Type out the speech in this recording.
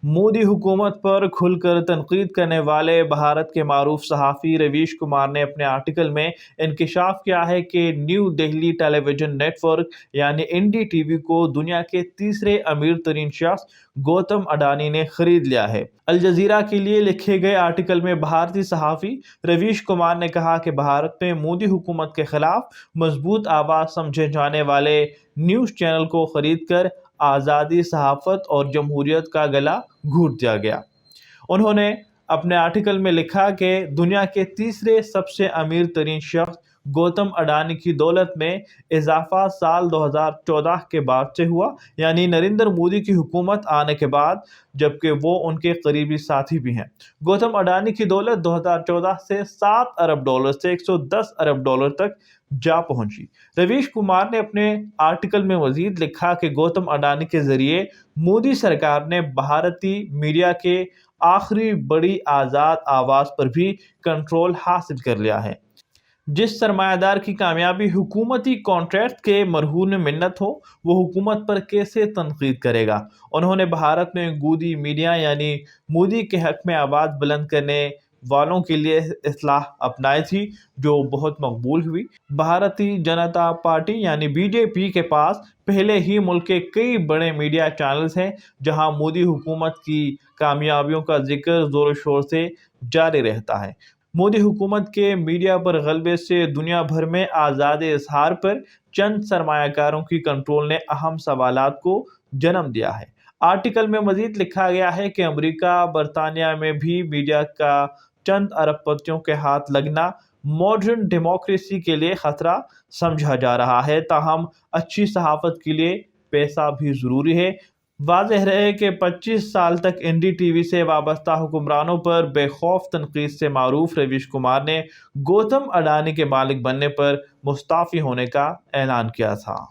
مودی حکومت پر کھل کر تنقید کرنے والے بھارت کے معروف صحافی رویش کمار نے اپنے آرٹیکل میں انکشاف کیا ہے کہ نیو دہلی ٹیلی ویژن نیٹ ورک یعنی NDTV کو دنیا کے تیسرے امیر ترین شخص گوتم اڈانی نے خرید لیا ہے۔ الجزیرہ کے لیے لکھے گئے آرٹیکل میں بھارتی صحافی رویش کمار نے کہا کہ بھارت میں مودی حکومت کے خلاف مضبوط آواز سمجھے جانے والے نیوز چینل کو خرید کر آزادی، صحافت اور جمہوریت کا گلا گھونٹ دیا گیا۔ انہوں نے اپنے آرٹیکل میں لکھا کہ دنیا کے تیسرے سب سے امیر ترین شخص گوتم اڈانی کی دولت میں اضافہ سال 2014 کے بعد سے ہوا، یعنی نریندر مودی کی حکومت آنے کے بعد، جبکہ وہ ان کے قریبی ساتھی بھی ہیں۔ گوتم اڈانی کی دولت 2014 سے $7 ارب سے $110 ارب تک جا پہنچی۔ رویش کمار نے اپنے آرٹیکل میں مزید لکھا کہ گوتم اڈانی کے ذریعے مودی سرکار نے بھارتی میڈیا کے آخری بڑی آزاد آواز پر بھی کنٹرول حاصل کر لیا ہے۔ جس سرمایہ دار کی کامیابی حکومتی کانٹریکٹ کے مرہون میں منت ہو، وہ حکومت پر کیسے تنقید کرے گا؟ انہوں نے بھارت میں گودی میڈیا یعنی مودی کے حق میں آواز بلند کرنے والوں کے لیے اصطلاح اپنائی تھی، جو بہت مقبول ہوئی۔ بھارتی جنتا پارٹی یعنی BJP کے پاس پہلے ہی ملک کے کئی بڑے میڈیا چینلز ہیں، جہاں مودی حکومت کی کامیابیوں کا ذکر زور و شور سے جاری رہتا ہے۔ مودی حکومت کے میڈیا پر غلبے سے دنیا بھر میں آزاد اظہار پر چند سرمایہ کاروں کی کنٹرول نے اہم سوالات کو جنم دیا ہے۔ آرٹیکل میں مزید لکھا گیا ہے کہ امریکہ، برطانیہ میں بھی میڈیا کا چند ارب پتیوں کے ہاتھ لگنا ماڈرن ڈیموکریسی کے لیے خطرہ سمجھا جا رہا ہے، تاہم اچھی صحافت کے لیے پیسہ بھی ضروری ہے۔ واضح رہے کہ 25 سال تک NDTV سے وابستہ حکمرانوں پر بے خوف تنقید سے معروف رویش کمار نے گوتم اڈانی کے مالک بننے پر مستعفی ہونے کا اعلان کیا تھا۔